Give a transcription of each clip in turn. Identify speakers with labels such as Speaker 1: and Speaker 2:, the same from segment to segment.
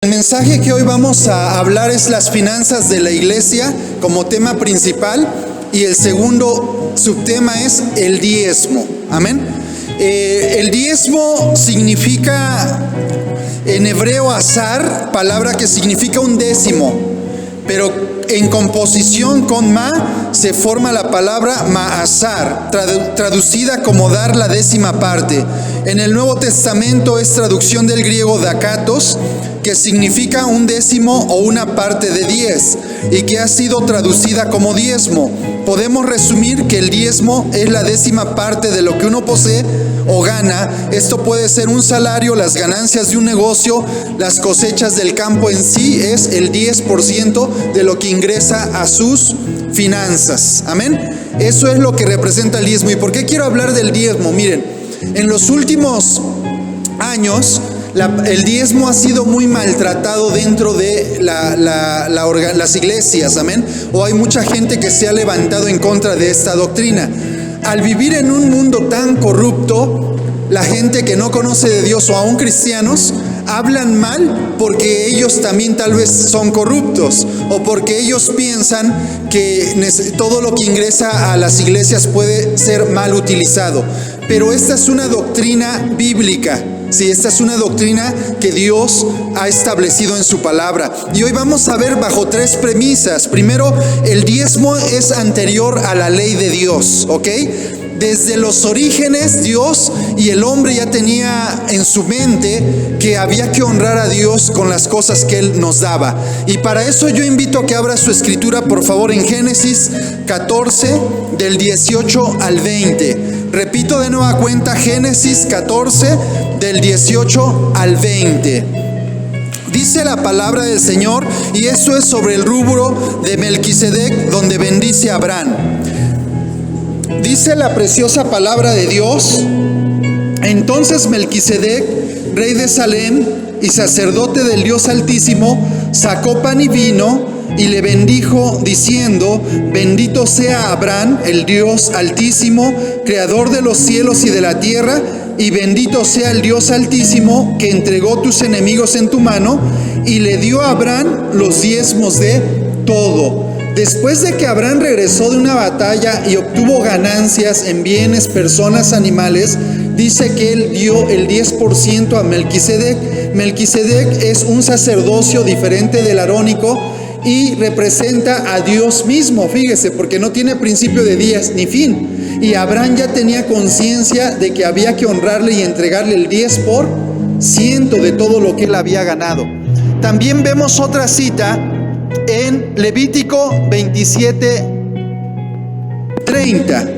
Speaker 1: El mensaje que hoy vamos a hablar es las finanzas de la iglesia como tema principal, y el segundo subtema es el diezmo. Amén. El diezmo significa en hebreo azar, palabra que significa un décimo, pero en composición con ma se forma la palabra maasar, traducida como dar la décima parte. En el Nuevo Testamento es traducción del griego dakatos, que significa un décimo o una parte de 10, y que ha sido traducida como diezmo. Podemos resumir que el diezmo es la décima parte de lo que uno posee o gana. Esto puede ser un salario, las ganancias de un negocio, las cosechas del campo en sí, es el 10% de lo que ingresa a sus finanzas. Amén. Eso es lo que representa el diezmo. ¿Y por qué quiero hablar del diezmo? Miren, en los últimos años el diezmo ha sido muy maltratado dentro de las iglesias, amén. O hay mucha gente que se ha levantado en contra de esta doctrina. Al vivir en un mundo tan corrupto, la gente que no conoce de Dios o aún cristianos hablan mal porque ellos también tal vez son corruptos, o porque ellos piensan que todo lo que ingresa a las iglesias puede ser mal utilizado. Pero esta es una doctrina bíblica. Sí, esta es una doctrina que Dios ha establecido en su palabra. Y hoy vamos a ver bajo tres premisas. Primero, el diezmo es anterior a la ley de Dios, ¿ok? Desde los orígenes, Dios y el hombre ya tenía en su mente que había que honrar a Dios con las cosas que Él nos daba. Y para eso yo invito a que abra su escritura, por favor, en Génesis 14, del 18 al 20. Repito de nueva cuenta, Génesis 14, del 18 al 20. Dice la palabra del Señor, y eso es sobre el rubro de Melquisedec, donde bendice a Abraham. Dice la preciosa palabra de Dios: entonces Melquisedec, rey de Salem y sacerdote del Dios Altísimo, sacó pan y vino y le bendijo diciendo: bendito sea Abraham, el Dios Altísimo, creador de los cielos y de la tierra, y bendito sea el Dios Altísimo que entregó tus enemigos en tu mano. Y le dio a Abraham los diezmos de todo. Después de que Abraham regresó de una batalla y obtuvo ganancias en bienes, personas, animales, dice que él dio el 10% a Melquisedec. Melquisedec es un sacerdocio diferente del arónico y representa a Dios mismo, fíjese, porque no tiene principio de días ni fin. Y Abraham ya tenía conciencia de que había que honrarle y entregarle el 10% de todo lo que él había ganado. También vemos otra cita en Levítico 27:30.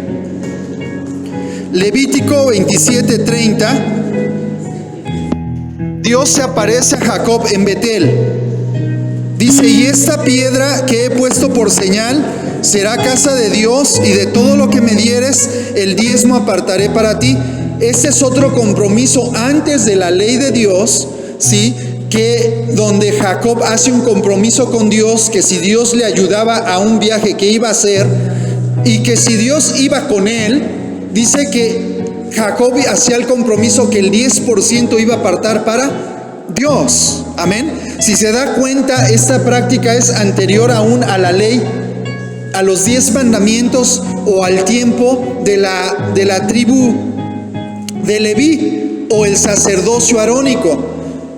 Speaker 1: Levítico 27:30. Dios se aparece a Jacob en Betel. Dice: y esta piedra que he puesto por señal será casa de Dios, y de todo lo que me dieres el diezmo apartaré para ti. Ese es otro compromiso antes de la ley de Dios, ¿sí? Que donde Jacob hace un compromiso con Dios, que si Dios le ayudaba a un viaje que iba a hacer, y que si Dios iba con él, dice que Jacob hacía el compromiso que el 10% iba a apartar para Dios. Amén. Si se da cuenta, esta práctica es anterior aún a la ley, a los 10 mandamientos o al tiempo de la tribu de Leví o el sacerdocio arónico.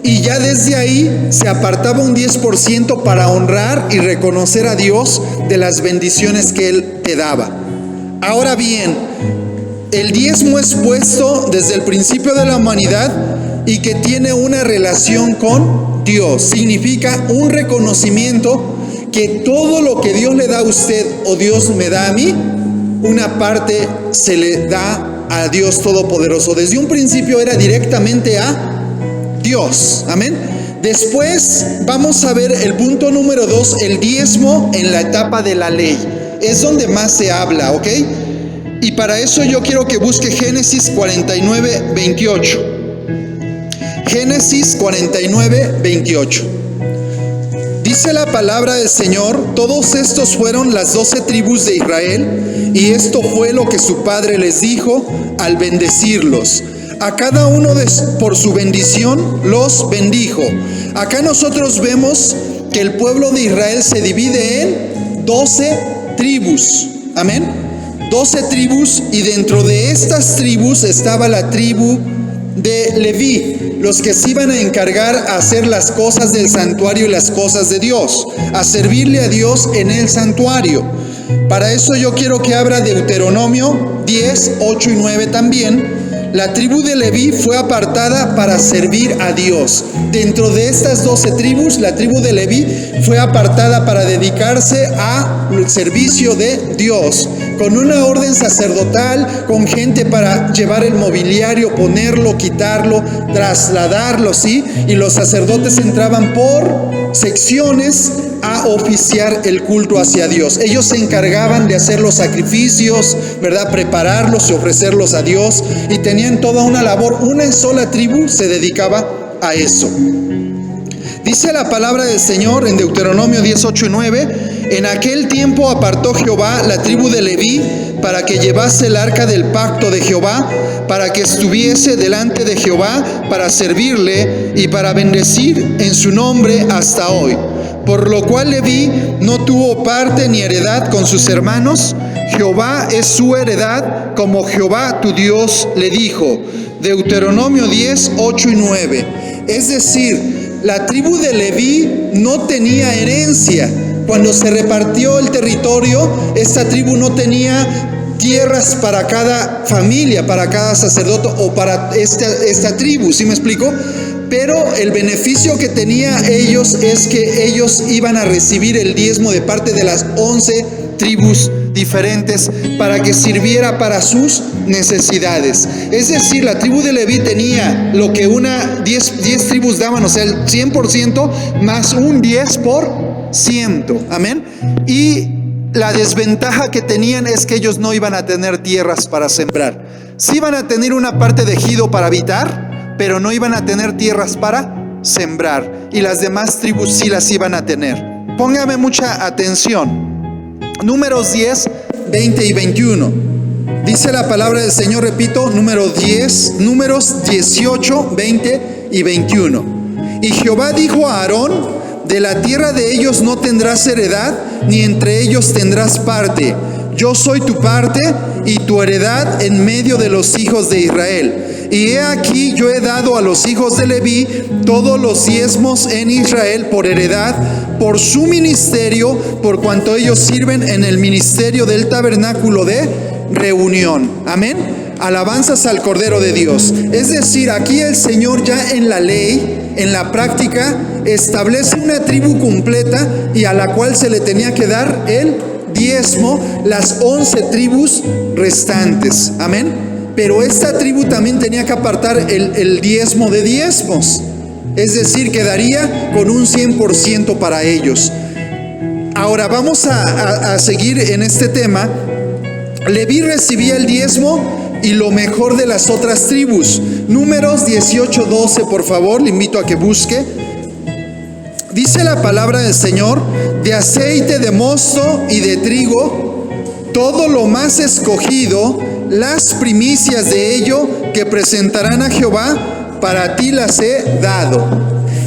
Speaker 1: Y ya desde ahí se apartaba un 10% para honrar y reconocer a Dios de las bendiciones que Él te daba. Ahora bien, el diezmo es puesto desde el principio de la humanidad y que tiene una relación con Dios. Significa un reconocimiento que todo lo que Dios le da a usted o Dios me da a mí, una parte se le da a Dios Todopoderoso. Desde un principio era directamente a Dios. Amén. Después vamos a ver el punto número 2, el diezmo en la etapa de la ley. Es donde más se habla, ¿ok? Y para eso yo quiero que busque Génesis 49:28. Génesis 49:28. Dice la palabra del Señor: todos estos fueron las 12 tribus de Israel, y esto fue lo que su padre les dijo al bendecirlos. A cada uno por su bendición los bendijo. Acá nosotros vemos que el pueblo de Israel se divide en 12 tribus. Amén. 12 tribus, y dentro de estas tribus estaba la tribu de Leví, los que se iban a encargar a hacer las cosas del santuario y las cosas de Dios, a servirle a Dios en el santuario. Para eso yo quiero que abra Deuteronomio 10, 8 y 9 también. La tribu de Leví fue apartada para servir a Dios. Dentro de estas 12 tribus, la tribu de Leví fue apartada para dedicarse al servicio de Dios, con una orden sacerdotal, con gente para llevar el mobiliario, ponerlo, quitarlo, trasladarlo, ¿sí? Y los sacerdotes entraban por secciones a oficiar el culto hacia Dios. Ellos se encargaban de hacer los sacrificios, ¿verdad? Prepararlos y ofrecerlos a Dios, y tenían toda una labor. Una sola tribu se dedicaba a eso. Dice la palabra del Señor en Deuteronomio 10, 8 y 9: en aquel tiempo apartó Jehová la tribu de Leví para que llevase el arca del pacto de Jehová, para que estuviese delante de Jehová, para servirle y para bendecir en su nombre hasta hoy. Por lo cual Leví no tuvo parte ni heredad con sus hermanos. Jehová es su heredad, como Jehová tu Dios le dijo. Deuteronomio 10, 8 y 9. Es decir, la tribu de Leví no tenía herencia. Cuando se repartió el territorio, esta tribu no tenía tierras para cada familia, para cada sacerdote o para esta tribu, ¿sí me explico? Pero el beneficio que tenía ellos es que ellos iban a recibir el diezmo de parte de las 11 tribus diferentes para que sirviera para sus necesidades. Es decir, la tribu de Leví tenía lo que 10 tribus daban, o sea, el 100% más un 10%. Amén. Y la desventaja que tenían es que ellos no iban a tener tierras para sembrar. Sí iban a tener una parte de ejido para habitar, pero no iban a tener tierras para sembrar, y las demás tribus sí las iban a tener. Póngame mucha atención. Números 10, 20 y 21. Dice la palabra del Señor, repito, números 18, 20 y 21. Y Jehová dijo a Aarón: de la tierra de ellos no tendrás heredad, ni entre ellos tendrás parte. Yo soy tu parte y tu heredad en medio de los hijos de Israel. Y he aquí, yo he dado a los hijos de Leví todos los diezmos en Israel por heredad, por su ministerio, por cuanto ellos sirven en el ministerio del tabernáculo de reunión. Amén. Alabanzas al Cordero de Dios. Es decir, aquí el Señor ya en la ley, en la práctica, establece una tribu completa y a la cual se le tenía que dar el diezmo, las 11 tribus restantes. Amén. Pero esta tribu también tenía que apartar el diezmo de diezmos. Es decir, quedaría con un 100% para ellos. Ahora vamos a seguir en este tema. Leví recibía el diezmo y lo mejor de las otras tribus. Números 18, 12, por favor, le invito a que busque. Dice la palabra del Señor: de aceite de mosto y de trigo, todo lo más escogido, las primicias de ello que presentarán a Jehová, para ti las he dado.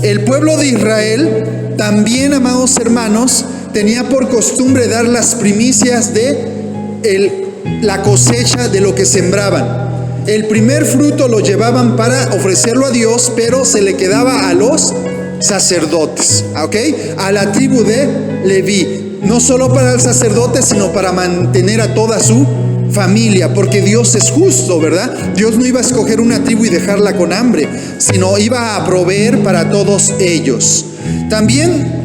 Speaker 1: El pueblo de Israel también, amados hermanos, tenía por costumbre dar las primicias de la cosecha de lo que sembraban. El primer fruto lo llevaban para ofrecerlo a Dios, pero se le quedaba a los sacerdotes, ¿ok? A la tribu de Leví. No solo para el sacerdote, sino para mantener a toda su familia, porque Dios es justo, ¿verdad? Dios no iba a escoger una tribu y dejarla con hambre, sino iba a proveer para todos ellos. También,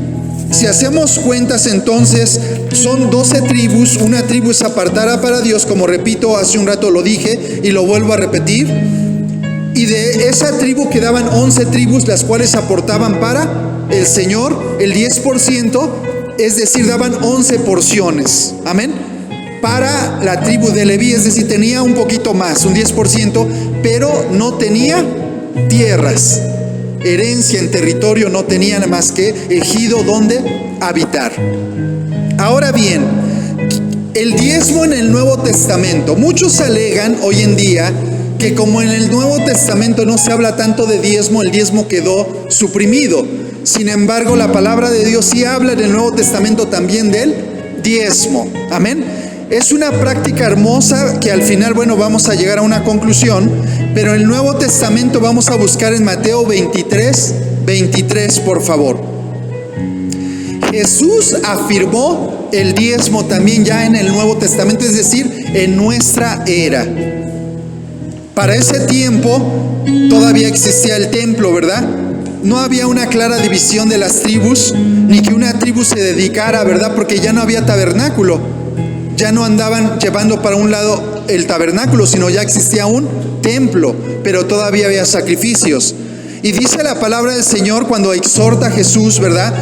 Speaker 1: si hacemos cuentas, entonces son 12 tribus. Una tribu es apartada para Dios, como repito, hace un rato lo dije y lo vuelvo a repetir. Y de esa tribu quedaban 11 tribus, las cuales aportaban para el Señor el 10%, es decir, daban 11 porciones. Amén. Para la tribu de Leví, es decir, tenía un poquito más, un 10%, pero no tenía tierras, herencia en territorio, no tenía nada más que ejido donde habitar. Ahora bien, el diezmo en el Nuevo Testamento. Muchos alegan hoy en día que como en el Nuevo Testamento no se habla tanto de diezmo, el diezmo quedó suprimido. Sin embargo, la palabra de Dios sí habla en el Nuevo Testamento también del diezmo. Amén. Es una práctica hermosa que al final, bueno, vamos a llegar a una conclusión, pero en el Nuevo Testamento vamos a buscar en Mateo 23, por favor. Jesús afirmó el diezmo también ya en el Nuevo Testamento, es decir, en nuestra era. Para ese tiempo todavía existía el templo, ¿verdad? No había una clara división de las tribus, ni que una tribu se dedicara, ¿verdad? Porque ya no había tabernáculo. Ya no andaban llevando para un lado el tabernáculo, sino ya existía un templo, pero todavía había sacrificios. Y dice la palabra del Señor cuando exhorta a Jesús, ¿verdad?,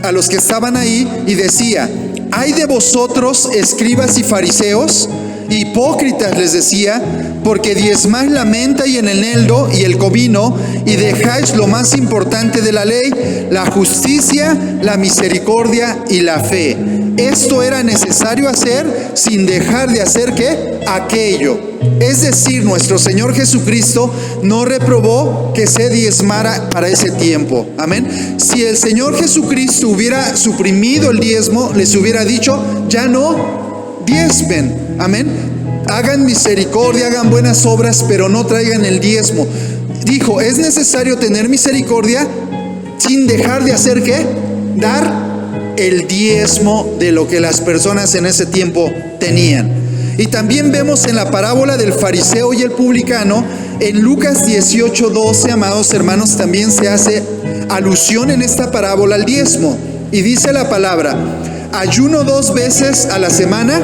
Speaker 1: a los que estaban ahí, y decía: ay de vosotros, escribas y fariseos, hipócritas, les decía, porque diezmáis la menta y el eneldo y el comino, y dejáis lo más importante de la ley, la justicia, la misericordia y la fe. Esto era necesario hacer sin dejar de hacer, ¿qué? Aquello. Es decir, nuestro Señor Jesucristo no reprobó que se diezmara para ese tiempo. Amén. Si el Señor Jesucristo hubiera suprimido el diezmo, les hubiera dicho: ya no diezmen. Amén. Hagan misericordia, hagan buenas obras, pero no traigan el diezmo. Dijo: es necesario tener misericordia sin dejar de hacer, ¿qué? Dar el diezmo de lo que las personas en ese tiempo tenían. Y también vemos en la parábola del fariseo y el publicano, en Lucas 18:12, amados hermanos, también se hace alusión en esta parábola al diezmo. Y dice la palabra: ayuno 2 veces a la semana,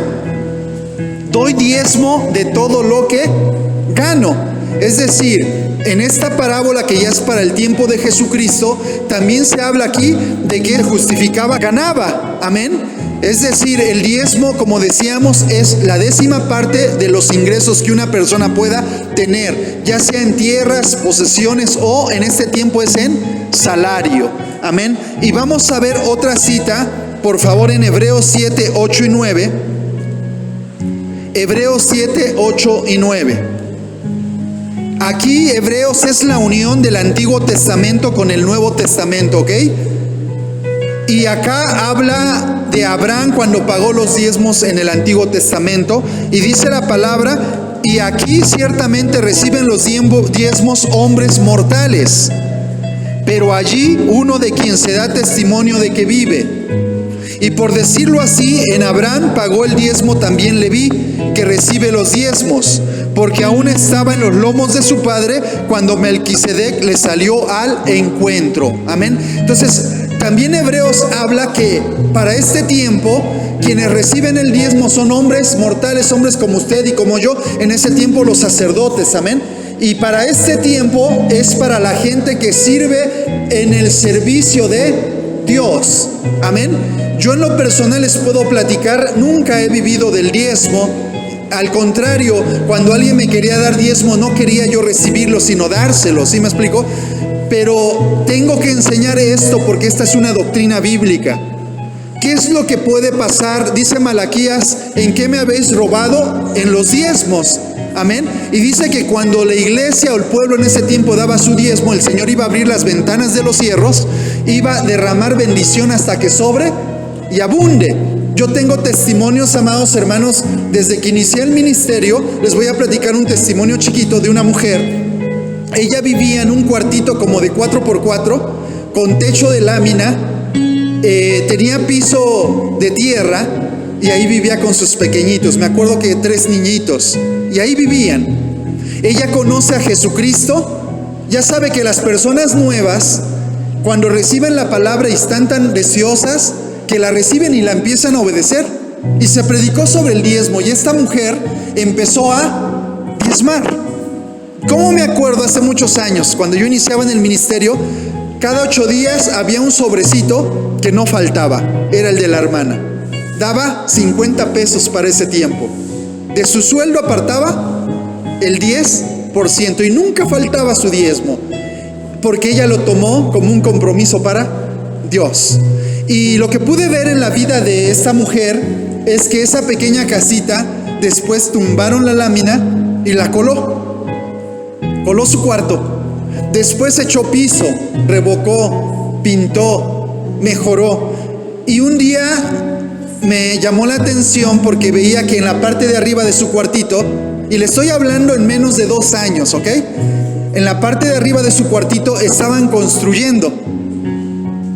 Speaker 1: doy diezmo de todo lo que gano. Es decir, en esta parábola, que ya es para el tiempo de Jesucristo, también se habla aquí de que justificaba, ganaba. Amén. Es decir, el diezmo, como decíamos, es la 10ª parte de los ingresos que una persona pueda tener, ya sea en tierras, posesiones, o en este tiempo es en salario. Amén. Y vamos a ver otra cita, por favor, en Hebreos 7, 8 y 9. Hebreos 7, 8 y 9. Aquí Hebreos es la unión del Antiguo Testamento con el Nuevo Testamento, ¿ok? Y acá habla de Abraham cuando pagó los diezmos en el Antiguo Testamento, y dice la palabra: y aquí ciertamente reciben los diezmos hombres mortales, pero allí uno de quien se da testimonio de que vive. Y por decirlo así, en Abraham pagó el diezmo también Leví, que recibe los diezmos, porque aún estaba en los lomos de su padre cuando Melquisedec le salió al encuentro. Amén. Entonces, también Hebreos habla que para este tiempo quienes reciben el diezmo son hombres mortales, hombres como usted y como yo, en ese tiempo los sacerdotes. Amén. Y para este tiempo es para la gente que sirve en el servicio de Dios. Amén. Yo en lo personal les puedo platicar, nunca he vivido del diezmo. Al contrario, cuando alguien me quería dar diezmo, no quería yo recibirlo, sino dárselo. ¿Sí me explico? Pero tengo que enseñar esto porque esta es una doctrina bíblica. ¿Qué es lo que puede pasar? Dice Malaquías: ¿en qué me habéis robado? En los diezmos. Amén. Y dice que cuando la iglesia o el pueblo en ese tiempo daba su diezmo, el Señor iba a abrir las ventanas de los cielos, iba a derramar bendición hasta que sobre y abunde. Yo tengo testimonios, amados hermanos, desde que inicié el ministerio. Les voy a platicar un testimonio chiquito de una mujer. Ella vivía en un cuartito como de 4x4, con techo de lámina, tenía piso de tierra, y ahí vivía con sus pequeñitos. Me acuerdo que 3 niñitos, y ahí vivían. Ella conoce a Jesucristo. Ya sabe que las personas nuevas, cuando reciben la palabra y están tan deseosas, que la reciben y la empiezan a obedecer. Y se predicó sobre el diezmo, y esta mujer empezó a diezmar. ¿Cómo me acuerdo hace muchos años, cuando yo iniciaba en el ministerio? Cada 8 días había un sobrecito que no faltaba, era el de la hermana. Daba 50 pesos para ese tiempo. De su sueldo apartaba el 10% y nunca faltaba su diezmo, porque ella lo tomó como un compromiso para Dios. Y lo que pude ver en la vida de esta mujer es que esa pequeña casita, después tumbaron la lámina y la coló su cuarto. Después echó piso, revocó, pintó, mejoró. Y un día me llamó la atención porque veía que en la parte de arriba de su cuartito, y le estoy hablando en menos de 2 años, ¿ok? En la parte de arriba de su cuartito estaban construyendo.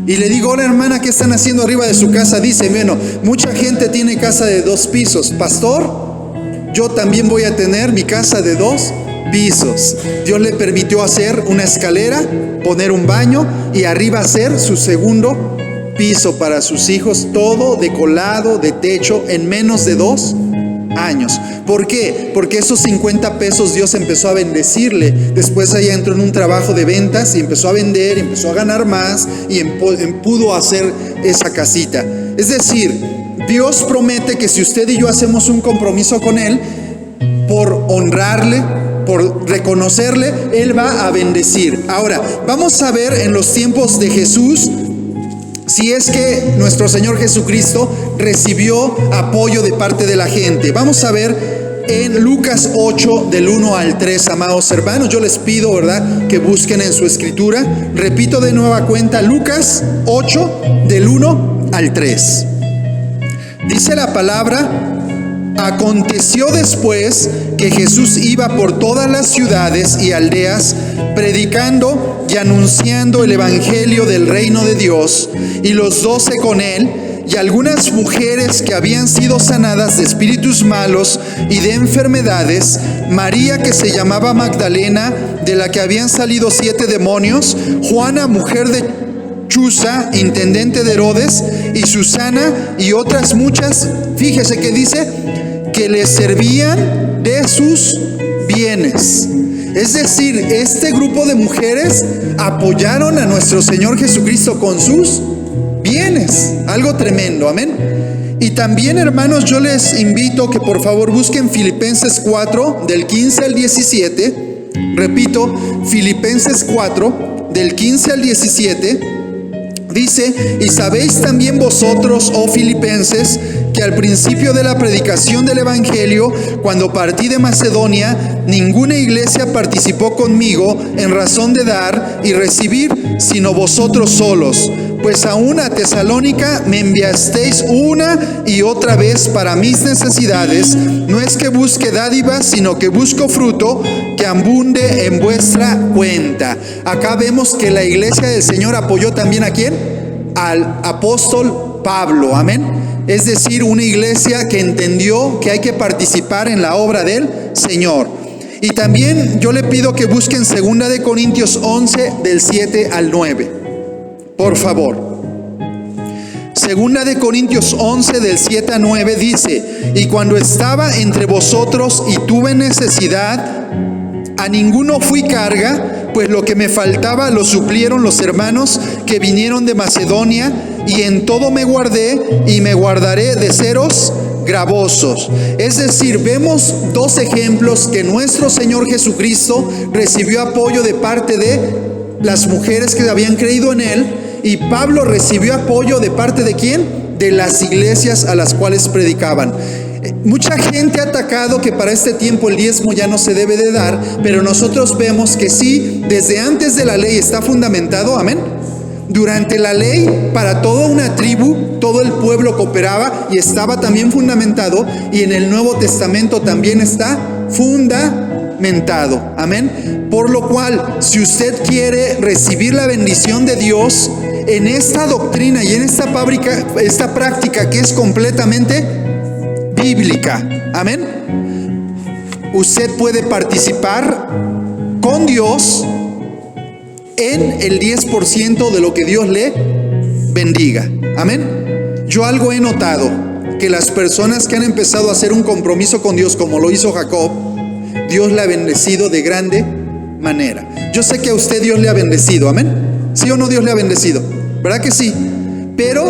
Speaker 1: Y le digo, hola hermana, ¿qué están haciendo arriba de su casa? Dice, bueno, mucha gente tiene casa de 2 pisos. Pastor, yo también voy a tener mi casa de 2 pisos. Dios le permitió hacer una escalera, poner un baño y arriba hacer su segundo piso para sus hijos, todo decolado, de techo, en menos de 2 años. ¿Por qué? Porque esos 50 pesos Dios empezó a bendecirle. Después ella entró en un trabajo de ventas y empezó a vender, empezó a ganar más y pudo hacer esa casita. Es decir, Dios promete que si usted y yo hacemos un compromiso con Él, por honrarle, por reconocerle, Él va a bendecir. Ahora, vamos a ver en los tiempos de Jesús, si es que nuestro Señor Jesucristo recibió apoyo de parte de la gente. Vamos a ver en Lucas 8, del 1 al 3, amados hermanos. Yo les pido, ¿verdad?, que busquen en su escritura. Repito de nueva cuenta, Lucas 8, del 1 al 3. Dice la palabra: aconteció después que Jesús iba por todas las ciudades y aldeas, predicando y anunciando el evangelio del reino de Dios, y los 12 con él, y algunas mujeres que habían sido sanadas de espíritus malos y de enfermedades, María, que se llamaba Magdalena, de la que habían salido 7 demonios, Juana, mujer de Chuza, intendente de Herodes, y Susana, y otras muchas. Fíjese que dice que les servían de sus bienes. Es decir, este grupo de mujeres apoyaron a nuestro Señor Jesucristo con sus bienes. Algo tremendo, amén. Y también, hermanos, yo les invito que por favor busquen Filipenses 4, del 15 al 17. Repito, Filipenses 4, del 15 al 17. Dice: y sabéis también vosotros, oh filipenses, que al principio de la predicación del evangelio, cuando partí de Macedonia, ninguna iglesia participó conmigo en razón de dar y recibir, sino vosotros solos. Pues aún a Tesalónica me enviasteis una y otra vez para mis necesidades. No es que busque dádivas, sino que busco fruto que abunde en vuestra cuenta. Acá vemos que la iglesia del Señor apoyó también ¿a quién? Al apóstol Pablo, amén. Es decir, una iglesia que entendió que hay que participar en la obra del Señor. Y también yo le pido que busquen 2 de Corintios 11, del 7 al 9. Por favor. 2 de Corintios 11, del 7 a 9 dice: y cuando estaba entre vosotros y tuve necesidad, a ninguno fui carga, pues lo que me faltaba lo suplieron los hermanos que vinieron de Macedonia, y en todo me guardé y me guardaré de seros gravosos. Es decir, vemos 2 ejemplos que nuestro Señor Jesucristo recibió apoyo de parte de las mujeres que habían creído en Él, y Pablo recibió apoyo de parte de ¿quién? De las iglesias a las cuales predicaban. Mucha gente ha atacado que para este tiempo el diezmo ya no se debe de dar, pero nosotros vemos que sí, desde antes de la ley está fundamentado, amén. Durante la ley, para toda una tribu, todo el pueblo cooperaba y estaba también fundamentado, y en el Nuevo Testamento también está fundamentado, amén. Por lo cual, si usted quiere recibir la bendición de Dios en esta doctrina y en esta práctica que es completamente bíblica, amén, usted puede participar con Dios en el 10% de lo que Dios le bendiga, amén. Yo algo he notado, que las personas que han empezado a hacer un compromiso con Dios, como lo hizo Jacob, Dios le ha bendecido de grande manera. Yo sé que a usted Dios le ha bendecido, amén. ¿Sí o no Dios le ha bendecido? ¿Verdad que sí? Pero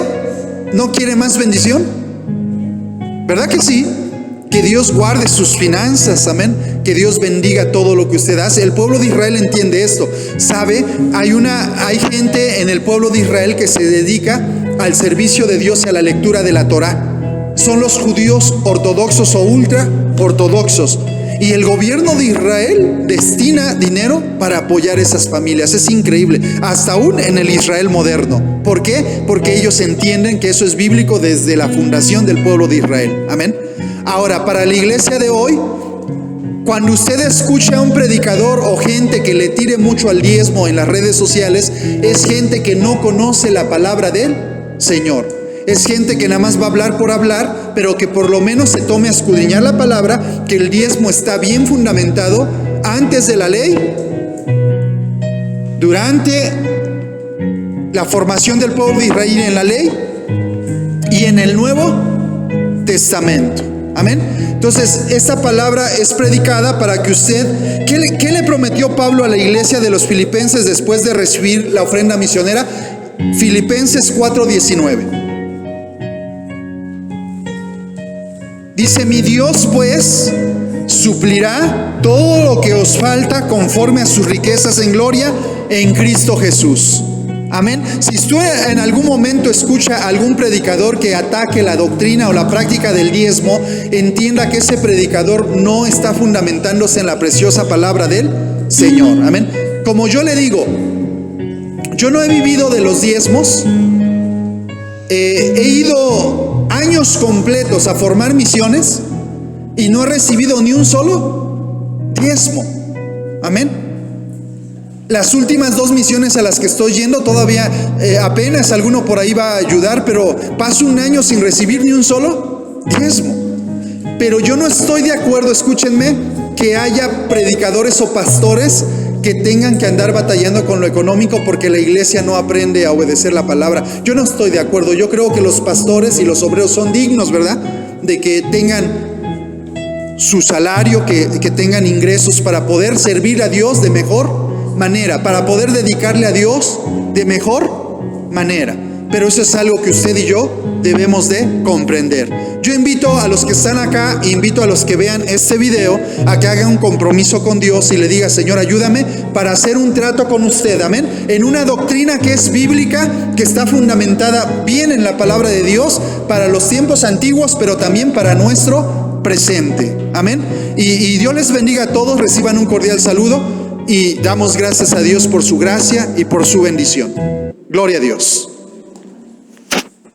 Speaker 1: ¿no quiere más bendición? ¿Verdad que sí? Que Dios guarde sus finanzas, amén. Que Dios bendiga todo lo que usted hace. El pueblo de Israel entiende esto. ¿Sabe? Hay gente en el pueblo de Israel que se dedica al servicio de Dios y a la lectura de la Torá. Son los judíos ortodoxos o ultra ortodoxos. Y el gobierno de Israel destina dinero para apoyar esas familias. Es increíble, hasta aún en el Israel moderno. ¿Por qué? Porque ellos entienden que eso es bíblico desde la fundación del pueblo de Israel. Amén. Ahora, para la iglesia de hoy, cuando usted escucha a un predicador o gente que le tire mucho al diezmo en las redes sociales, es gente que no conoce la palabra del Señor. Es gente que nada más va a hablar por hablar, pero que por lo menos se tome a escudriñar la palabra, que el diezmo está bien fundamentado antes de la ley, durante la formación del pueblo de Israel en la ley y en el Nuevo Testamento. Amén. Entonces, esta palabra es predicada para que usted, ¿qué le prometió Pablo a la iglesia de los filipenses después de recibir la ofrenda misionera? Filipenses 4:19. Dice: mi Dios pues suplirá todo lo que os falta conforme a sus riquezas en gloria en Cristo Jesús. Amén. Si usted en algún momento escucha a algún predicador que ataque la doctrina o la práctica del diezmo, entienda que ese predicador no está fundamentándose en la preciosa palabra del Señor. Amén. Como yo le digo, yo no he vivido de los diezmos. He ido años completos a formar misiones y no he recibido ni un solo diezmo. Amén. Las últimas 2 misiones a las que estoy yendo, todavía apenas alguno por ahí va a ayudar, pero paso un año sin recibir ni un solo diezmo. Pero yo no estoy de acuerdo, escúchenme, que haya predicadores o pastores que tengan que andar batallando con lo económico porque la iglesia no aprende a obedecer la palabra. Yo no estoy de acuerdo. Yo creo que los pastores y los obreros son dignos, ¿verdad?, de que tengan su salario, que tengan ingresos para poder servir a Dios de mejor manera, para poder dedicarle a Dios de mejor manera. Pero eso es algo que usted y yo debemos de comprender. Yo invito a los que están acá, invito a los que vean este video a que hagan un compromiso con Dios y le diga: Señor, ayúdame para hacer un trato con usted, amén, en una doctrina que es bíblica, que está fundamentada bien en la palabra de Dios para los tiempos antiguos, pero también para nuestro presente, amén. Y Dios les bendiga a todos, reciban un cordial saludo y damos gracias a Dios por su gracia y por su bendición. Gloria a Dios.